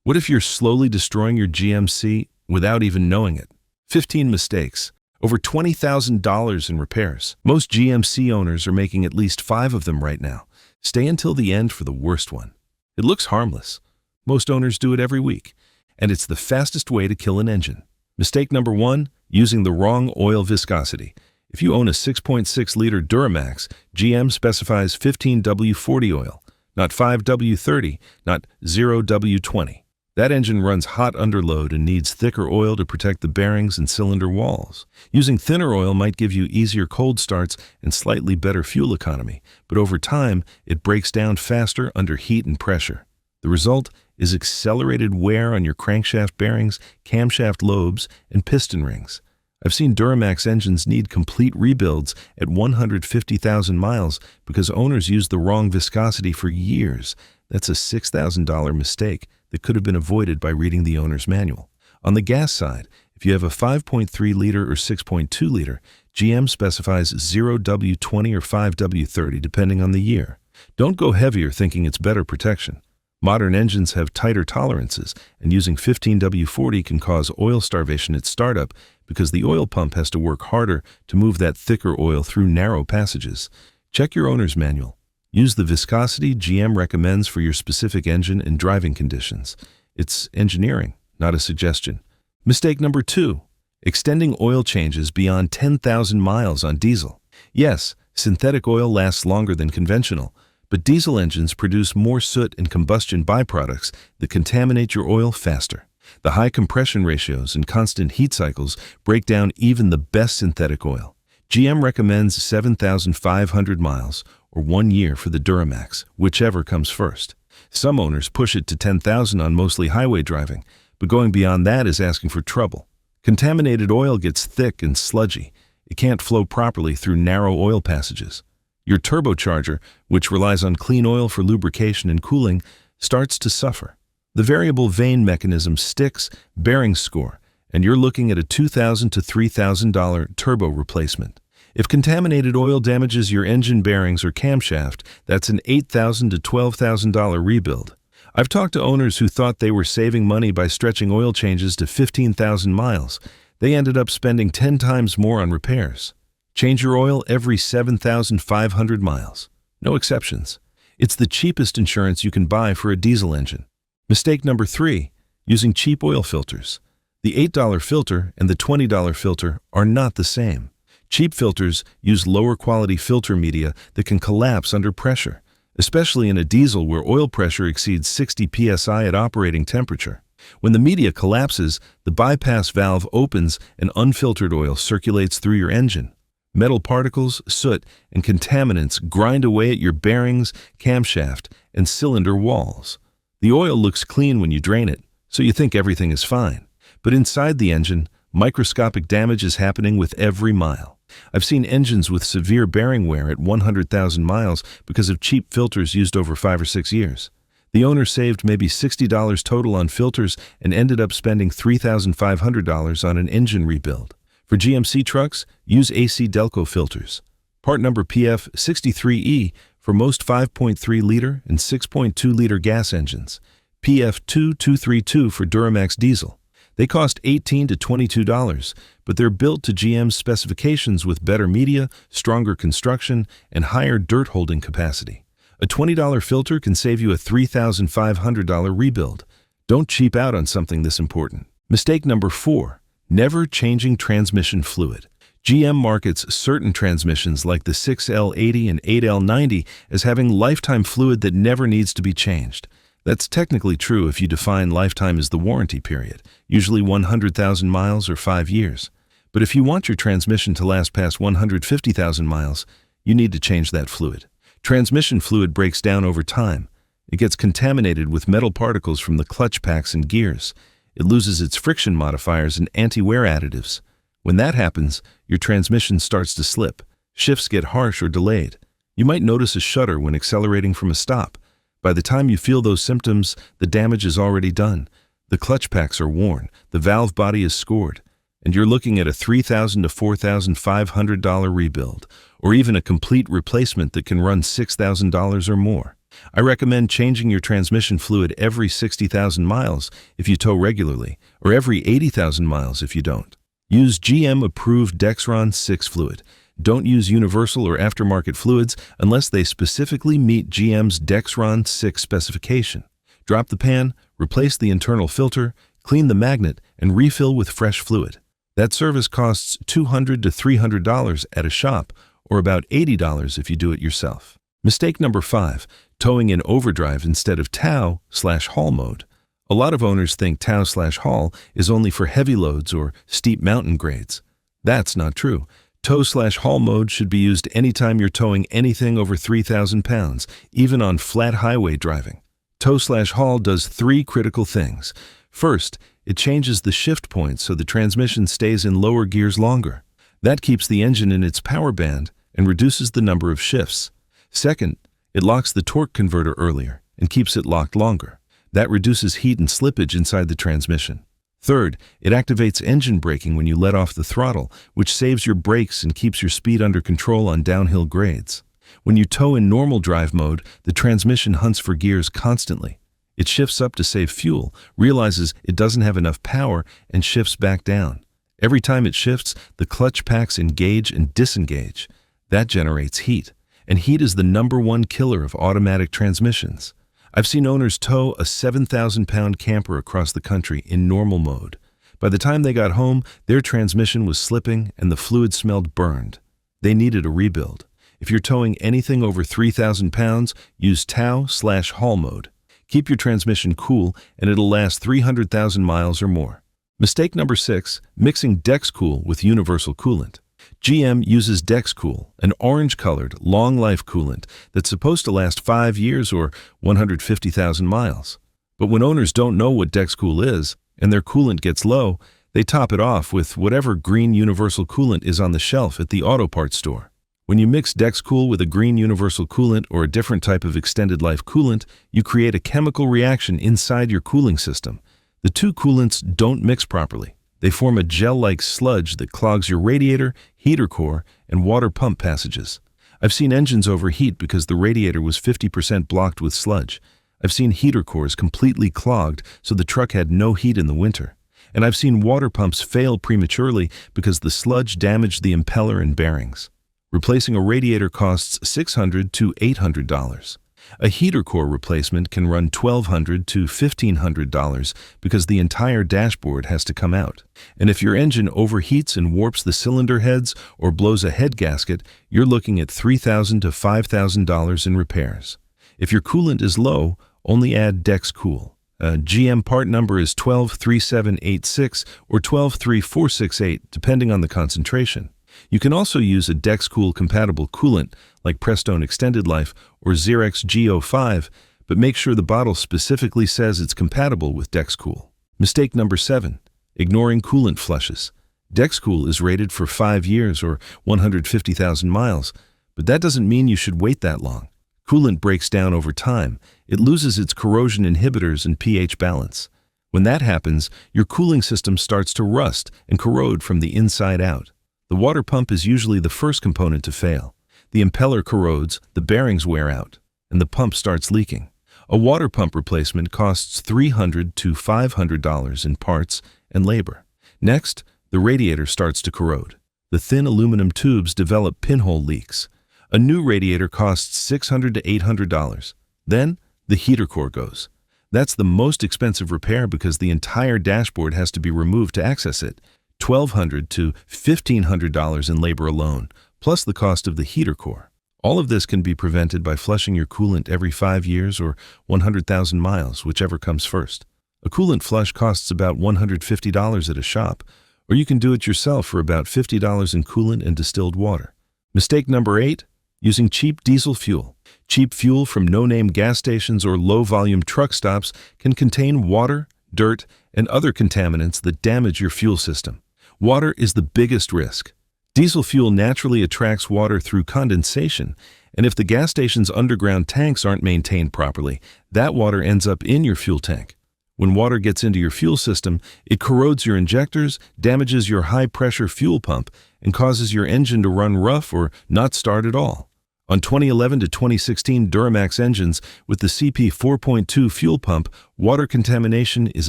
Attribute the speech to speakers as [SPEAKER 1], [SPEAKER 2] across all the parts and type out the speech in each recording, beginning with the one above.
[SPEAKER 1] What if you're slowly destroying your GMC without even knowing it? 15 mistakes. Over $20,000 in repairs. Most GMC owners are making at least 5 of them right now. Stay until the end for the worst one. It looks harmless. Most owners do it every week, and it's the fastest way to kill an engine. Mistake number 1, using the wrong oil viscosity. If you own a 6.6-liter Duramax, GM specifies 15W40 oil, not 5W30, not 0W20. That engine runs hot under load and needs thicker oil to protect the bearings and cylinder walls. Using thinner oil might give you easier cold starts and slightly better fuel economy, but over time, it breaks down faster under heat and pressure. The result is accelerated wear on your crankshaft bearings, camshaft lobes, and piston rings. I've seen Duramax engines need complete rebuilds at 150,000 miles because owners used the wrong viscosity for years. That's a $6,000 mistake that could have been avoided by reading the owner's manual. On the gas side, if you have a 5.3-liter or 6.2-liter, GM specifies 0W20 or 5W30 depending on the year. Don't go heavier thinking it's better protection. Modern engines have tighter tolerances, and using 15W40 can cause oil starvation at startup because the oil pump has to work harder to move that thicker oil through narrow passages. Check your owner's manual. Use the viscosity GM recommends for your specific engine and driving conditions. It's engineering, not a suggestion. Mistake number 2, extending oil changes beyond 10,000 miles on diesel. Yes, synthetic oil lasts longer than conventional, but diesel engines produce more soot and combustion byproducts that contaminate your oil faster. The high compression ratios and constant heat cycles break down even the best synthetic oil. GM recommends 7,500 miles or 1 year for the Duramax, whichever comes first. Some owners push it to 10,000 on mostly highway driving, but going beyond that is asking for trouble. Contaminated oil gets thick and sludgy. It can't flow properly through narrow oil passages. Your turbocharger, which relies on clean oil for lubrication and cooling, starts to suffer. The variable vane mechanism sticks, bearings score, and you're looking at a $2,000 to $3,000 turbo replacement. If contaminated oil damages your engine bearings or camshaft, that's an $8,000 to $12,000 rebuild. I've talked to owners who thought they were saving money by stretching oil changes to 15,000 miles. They ended up spending 10 times more on repairs. Change your oil every 7,500 miles. No exceptions. It's the cheapest insurance you can buy for a diesel engine. Mistake number 3, using cheap oil filters. The $8 filter and the $20 filter are not the same. Cheap filters use lower quality filter media that can collapse under pressure, especially in a diesel where oil pressure exceeds 60 psi at operating temperature. When the media collapses, the bypass valve opens and unfiltered oil circulates through your engine. Metal particles, soot, and contaminants grind away at your bearings, camshaft, and cylinder walls. The oil looks clean when you drain it, so you think everything is fine. But inside the engine, microscopic damage is happening with every mile. I've seen engines with severe bearing wear at 100,000 miles because of cheap filters used over 5 or 6 years. The owner saved maybe $60 total on filters and ended up spending $3,500 on an engine rebuild. For GMC trucks, use AC Delco filters. Part number PF63E for most 5.3-liter and 6.2-liter gas engines. PF2232 for Duramax diesel. They cost $18 to $22, but they're built to GM's specifications with better media, stronger construction, and higher dirt holding capacity. A $20 filter can save you a $3,500 rebuild. Don't cheap out on something this important. Mistake number 4. Never changing transmission fluid. GM markets certain transmissions like the 6L80 and 8L90 as having lifetime fluid that never needs to be changed. That's technically true if you define lifetime as the warranty period, usually 100,000 miles or 5 years. But if you want your transmission to last past 150,000 miles, you need to change that fluid. Transmission fluid breaks down over time. It gets contaminated with metal particles from the clutch packs and gears. It loses its friction modifiers and anti-wear additives. When that happens, your transmission starts to slip. Shifts get harsh or delayed. You might notice a shudder when accelerating from a stop. By the time you feel those symptoms, the damage is already done. The clutch packs are worn, the valve body is scored, and you're looking at a $3,000 to $4,500 rebuild, or even a complete replacement that can run $6,000 or more. I recommend changing your transmission fluid every 60,000 miles if you tow regularly, or every 80,000 miles if you don't. Use GM-approved Dexron 6 fluid. Don't use universal or aftermarket fluids unless they specifically meet GM's Dexron 6 specification. Drop the pan, replace the internal filter, clean the magnet, and refill with fresh fluid. That service costs $200 to $300 at a shop, or about $80 if you do it yourself. Mistake number 5, towing in overdrive instead of tow/haul mode. A lot of owners think tow/haul is only for heavy loads or steep mountain grades. That's not true. Tow/haul mode should be used anytime you're towing anything over 3,000 pounds, even on flat highway driving. Tow/haul does 3 critical things. First, it changes the shift point so the transmission stays in lower gears longer. That keeps the engine in its power band and reduces the number of shifts. Second, it locks the torque converter earlier and keeps it locked longer. That reduces heat and slippage inside the transmission. Third, it activates engine braking when you let off the throttle, which saves your brakes and keeps your speed under control on downhill grades. When you tow in normal drive mode, the transmission hunts for gears constantly. It shifts up to save fuel, realizes it doesn't have enough power, and shifts back down. Every time it shifts, the clutch packs engage and disengage. That generates heat, and heat is the #1 killer of automatic transmissions. I've seen owners tow a 7,000-pound camper across the country in normal mode. By the time they got home, their transmission was slipping and the fluid smelled burned. They needed a rebuild. If you're towing anything over 3,000 pounds, use tow/haul mode. Keep your transmission cool and it'll last 300,000 miles or more. Mistake number 6, mixing DexCool with universal coolant. GM uses DexCool, an orange-colored, long-life coolant that's supposed to last 5 years or 150,000 miles. But when owners don't know what DexCool is, and their coolant gets low, they top it off with whatever green universal coolant is on the shelf at the auto parts store. When you mix DexCool with a green universal coolant or a different type of extended-life coolant, you create a chemical reaction inside your cooling system. The two coolants don't mix properly. They form a gel-like sludge that clogs your radiator, heater core, and water pump passages. I've seen engines overheat because the radiator was 50% blocked with sludge. I've seen heater cores completely clogged so the truck had no heat in the winter. And I've seen water pumps fail prematurely because the sludge damaged the impeller and bearings. Replacing a radiator costs $600 to $800. A heater core replacement can run $1,200 to $1,500 because the entire dashboard has to come out. And if your engine overheats and warps the cylinder heads or blows a head gasket, you're looking at $3,000 to $5,000 in repairs. If your coolant is low, only add DexCool. GM part number is 123786 or 123468, depending on the concentration. You can also use a DexCool-compatible coolant like Prestone Extended Life or Xerox G05, but make sure the bottle specifically says it's compatible with DexCool. Mistake number 7, ignoring coolant flushes. DexCool is rated for 5 years or 150,000 miles, but that doesn't mean you should wait that long. Coolant breaks down over time. It loses its corrosion inhibitors and pH balance. When that happens, your cooling system starts to rust and corrode from the inside out. The water pump is usually the first component to fail. The impeller corrodes, the bearings wear out, and the pump starts leaking. A water pump replacement costs $300 to $500 in parts and labor. Next, the radiator starts to corrode. The thin aluminum tubes develop pinhole leaks. A new radiator costs $600 to $800. Then, the heater core goes. That's the most expensive repair because the entire dashboard has to be removed to access it. $1,200 to $1,500 in labor alone, plus the cost of the heater core. All of this can be prevented by flushing your coolant every 5 years or 100,000 miles, whichever comes first. A coolant flush costs about $150 at a shop, or you can do it yourself for about $50 in coolant and distilled water. Mistake number 8, using cheap diesel fuel. Cheap fuel from no-name gas stations or low-volume truck stops can contain water, dirt, and other contaminants that damage your fuel system. Water is the biggest risk. Diesel fuel naturally attracts water through condensation, and if the gas station's underground tanks aren't maintained properly, that water ends up in your fuel tank. When water gets into your fuel system, it corrodes your injectors, damages your high-pressure fuel pump, and causes your engine to run rough or not start at all. On 2011 to 2016 Duramax engines with the CP 4.2 fuel pump, water contamination is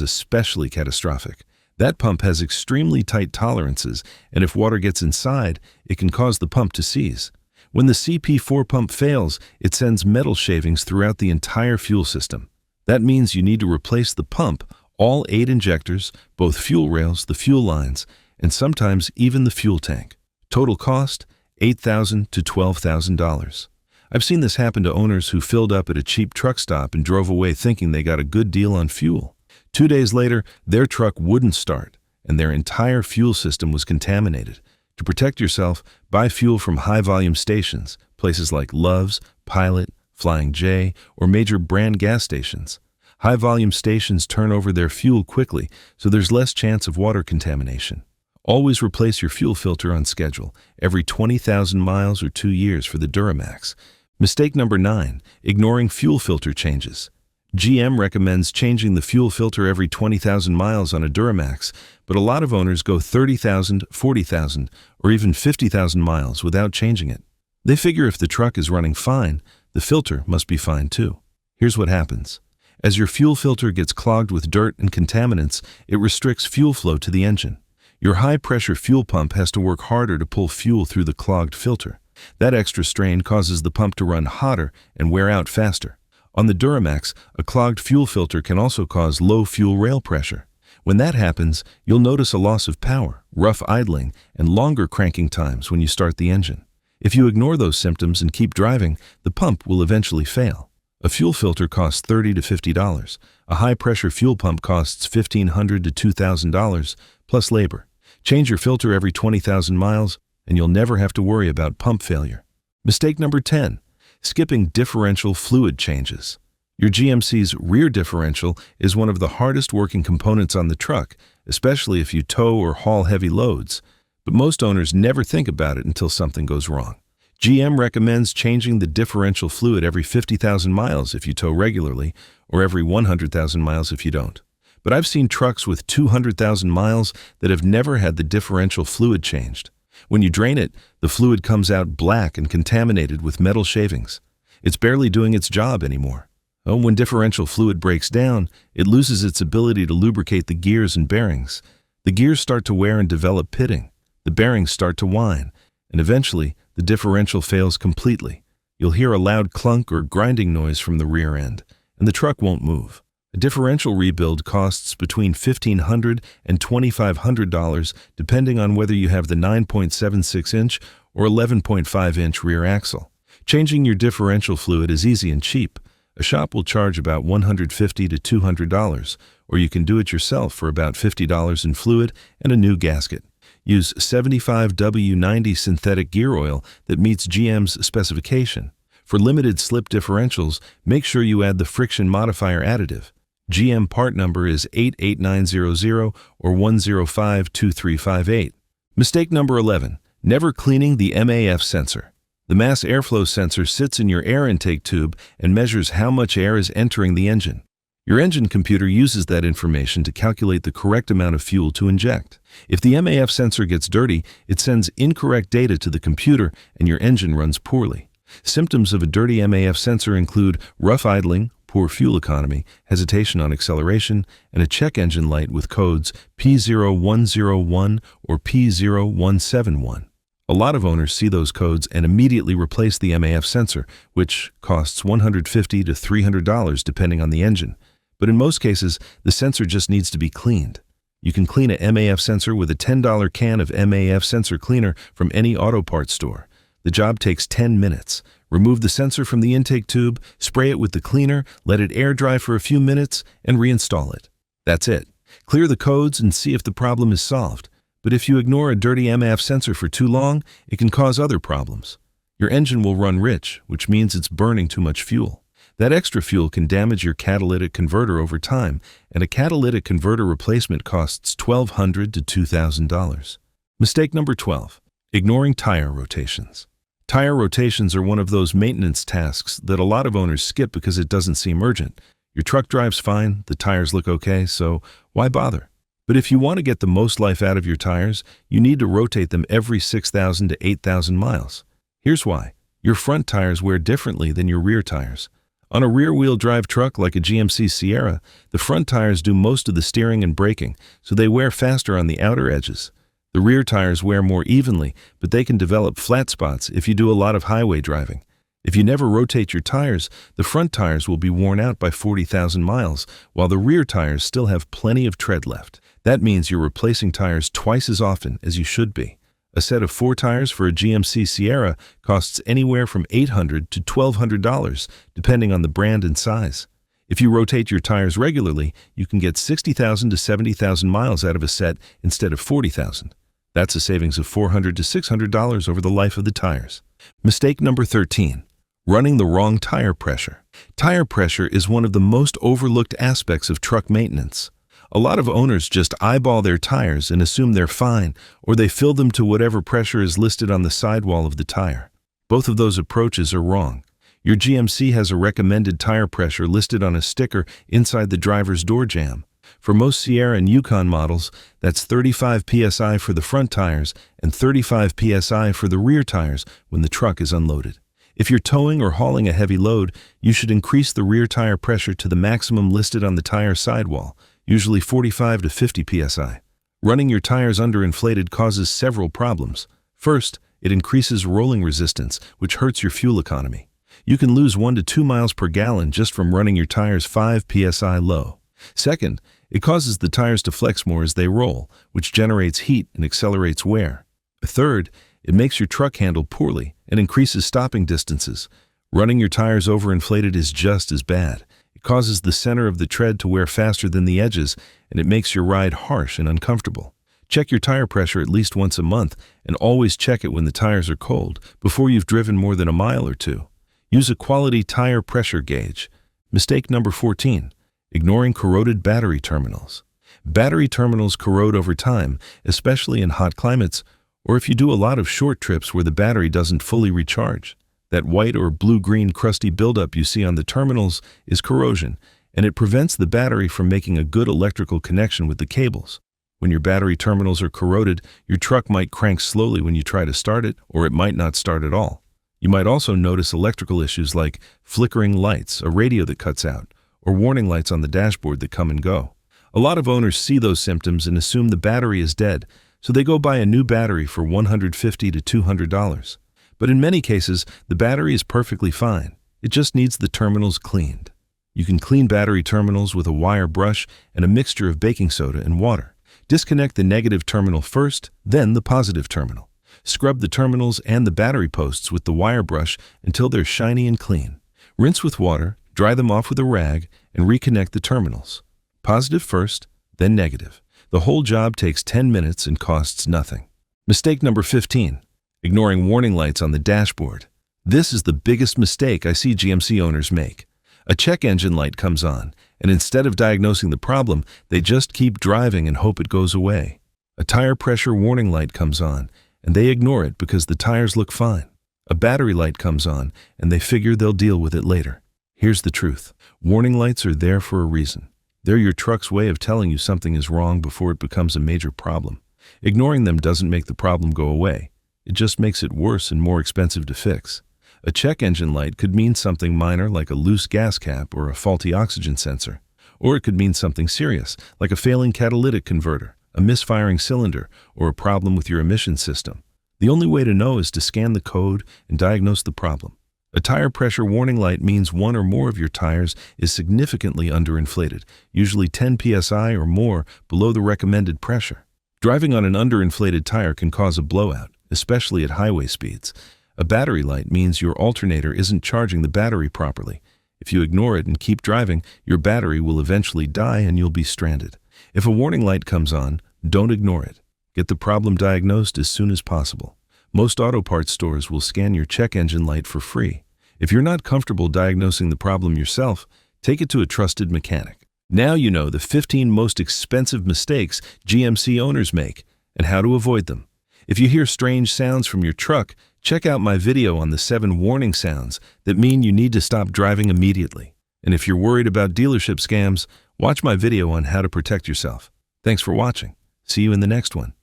[SPEAKER 1] especially catastrophic. That pump has extremely tight tolerances, and if water gets inside, it can cause the pump to seize. When the CP4 pump fails, it sends metal shavings throughout the entire fuel system. That means you need to replace the pump, all 8 injectors, both fuel rails, the fuel lines, and sometimes even the fuel tank. Total cost, $8,000 to $12,000. I've seen this happen to owners who filled up at a cheap truck stop and drove away thinking they got a good deal on fuel. 2 days later, their truck wouldn't start, and their entire fuel system was contaminated. To protect yourself, buy fuel from high-volume stations, places like Love's, Pilot, Flying J, or major brand gas stations. High-volume stations turn over their fuel quickly, so there's less chance of water contamination. Always replace your fuel filter on schedule, every 20,000 miles or 2 years for the Duramax. Mistake number 9, ignoring fuel filter changes. GM recommends changing the fuel filter every 20,000 miles on a Duramax, but a lot of owners go 30,000, 40,000, or even 50,000 miles without changing it. They figure if the truck is running fine, the filter must be fine too. Here's what happens. As your fuel filter gets clogged with dirt and contaminants, it restricts fuel flow to the engine. Your high-pressure fuel pump has to work harder to pull fuel through the clogged filter. That extra strain causes the pump to run hotter and wear out faster. On the Duramax, a clogged fuel filter can also cause low fuel rail pressure. When that happens, you'll notice a loss of power, rough idling, and longer cranking times when you start the engine. If you ignore those symptoms and keep driving, the pump will eventually fail. A fuel filter costs $30 to $50. A high-pressure fuel pump costs $1,500 to $2,000, plus labor. Change your filter every 20,000 miles, and you'll never have to worry about pump failure. Mistake number 10. Skipping differential fluid changes. Your GMC's rear differential is one of the hardest working components on the truck, especially if you tow or haul heavy loads. But most owners never think about it until something goes wrong. GM recommends changing the differential fluid every 50,000 miles if you tow regularly, or every 100,000 miles if you don't. But I've seen trucks with 200,000 miles that have never had the differential fluid changed. When you drain it, the fluid comes out black and contaminated with metal shavings. It's barely doing its job anymore. When differential fluid breaks down, it loses its ability to lubricate the gears and bearings. The gears start to wear and develop pitting. The bearings start to whine, and eventually, the differential fails completely. You'll hear a loud clunk or grinding noise from the rear end, and the truck won't move. A differential rebuild costs between $1,500 and $2,500 depending on whether you have the 9.76-inch or 11.5-inch rear axle. Changing your differential fluid is easy and cheap. A shop will charge about $150 to $200, or you can do it yourself for about $50 in fluid and a new gasket. Use 75W90 synthetic gear oil that meets GM's specification. For limited slip differentials, make sure you add the friction modifier additive. GM part number is 88900 or 1052358. Mistake number 11. Never cleaning the MAF sensor. The mass airflow sensor sits in your air intake tube and measures how much air is entering the engine. Your engine computer uses that information to calculate the correct amount of fuel to inject. If the MAF sensor gets dirty, it sends incorrect data to the computer and your engine runs poorly. Symptoms of a dirty MAF sensor include rough idling, poor fuel economy, hesitation on acceleration, and a check engine light with codes P0101 or P0171. A lot of owners see those codes and immediately replace the MAF sensor, which costs $150 to $300 depending on the engine. But in most cases, the sensor just needs to be cleaned. You can clean a MAF sensor with a $10 can of MAF sensor cleaner from any auto parts store. The job takes 10 minutes. Remove the sensor from the intake tube, spray it with the cleaner, let it air dry for a few minutes, and reinstall it. That's it. Clear the codes and see if the problem is solved. But if you ignore a dirty MAF sensor for too long, it can cause other problems. Your engine will run rich, which means it's burning too much fuel. That extra fuel can damage your catalytic converter over time, and a catalytic converter replacement costs $1,200 to $2,000. Mistake number 12. Ignoring tire rotations. Tire rotations are one of those maintenance tasks that a lot of owners skip because it doesn't seem urgent. Your truck drives fine, the tires look okay, so why bother? But if you want to get the most life out of your tires, you need to rotate them every 6,000 to 8,000 miles. Here's why. Your front tires wear differently than your rear tires. On a rear-wheel drive truck like a GMC Sierra, the front tires do most of the steering and braking, so they wear faster on the outer edges. The rear tires wear more evenly, but they can develop flat spots if you do a lot of highway driving. If you never rotate your tires, the front tires will be worn out by 40,000 miles, while the rear tires still have plenty of tread left. That means you're replacing tires twice as often as you should be. A set of 4 tires for a GMC Sierra costs anywhere from $800 to $1,200, depending on the brand and size. If you rotate your tires regularly, you can get 60,000 to 70,000 miles out of a set instead of 40,000. That's a savings of $400 to $600 over the life of the tires. Mistake number 13. Running the wrong tire pressure. Tire pressure is one of the most overlooked aspects of truck maintenance. A lot of owners just eyeball their tires and assume they're fine, or they fill them to whatever pressure is listed on the sidewall of the tire. Both of those approaches are wrong. Your GMC has a recommended tire pressure listed on a sticker inside the driver's door jamb. For most Sierra and Yukon models, that's 35 psi for the front tires and 35 psi for the rear tires when the truck is unloaded. If you're towing or hauling a heavy load, you should increase the rear tire pressure to the maximum listed on the tire sidewall, usually 45 to 50 psi. Running your tires underinflated causes several problems. First, it increases rolling resistance, which hurts your fuel economy. You can lose 1 to 2 miles per gallon just from running your tires 5 psi low. Second, it causes the tires to flex more as they roll, which generates heat and accelerates wear. Third, it makes your truck handle poorly and increases stopping distances. Running your tires overinflated is just as bad. It causes the center of the tread to wear faster than the edges, and it makes your ride harsh and uncomfortable. Check your tire pressure at least once a month, and always check it when the tires are cold, before you've driven more than a mile or two. Use a quality tire pressure gauge. Mistake number 14. Ignoring corroded battery terminals. Battery terminals corrode over time, especially in hot climates, or if you do a lot of short trips where the battery doesn't fully recharge. That white or blue-green crusty buildup you see on the terminals is corrosion, and it prevents the battery from making a good electrical connection with the cables. When your battery terminals are corroded, your truck might crank slowly when you try to start it, or it might not start at all. You might also notice electrical issues like flickering lights, a radio that cuts out, or warning lights on the dashboard that come and go. A lot of owners see those symptoms and assume the battery is dead, so they go buy a new battery for $150 to $200. But in many cases, the battery is perfectly fine. It just needs the terminals cleaned. You can clean battery terminals with a wire brush and a mixture of baking soda and water. Disconnect the negative terminal first, then the positive terminal. Scrub the terminals and the battery posts with the wire brush until they're shiny and clean. Rinse with water, dry them off with a rag, and reconnect the terminals. Positive first, then negative. The whole job takes 10 minutes and costs nothing. Mistake number 15. Ignoring warning lights on the dashboard. This is the biggest mistake I see GMC owners make. A check engine light comes on, and instead of diagnosing the problem, they just keep driving and hope it goes away. A tire pressure warning light comes on, and they ignore it because the tires look fine. A battery light comes on, and they figure they'll deal with it later. Here's the truth. Warning lights are there for a reason. They're your truck's way of telling you something is wrong before it becomes a major problem. Ignoring them doesn't make the problem go away. It just makes it worse and more expensive to fix. A check engine light could mean something minor like a loose gas cap or a faulty oxygen sensor. Or it could mean something serious, like a failing catalytic converter, a misfiring cylinder, or a problem with your emission system. The only way to know is to scan the code and diagnose the problem. A tire pressure warning light means one or more of your tires is significantly underinflated, usually 10 psi or more below the recommended pressure. Driving on an underinflated tire can cause a blowout, especially at highway speeds. A battery light means your alternator isn't charging the battery properly. If you ignore it and keep driving, your battery will eventually die and you'll be stranded. If a warning light comes on, don't ignore it. Get the problem diagnosed as soon as possible. Most auto parts stores will scan your check engine light for free. If you're not comfortable diagnosing the problem yourself, take it to a trusted mechanic. Now you know the 15 most expensive mistakes GMC owners make and how to avoid them. If you hear strange sounds from your truck, check out my video on the 7 warning sounds that mean you need to stop driving immediately. And if you're worried about dealership scams, watch my video on how to protect yourself. Thanks for watching. See you in the next one.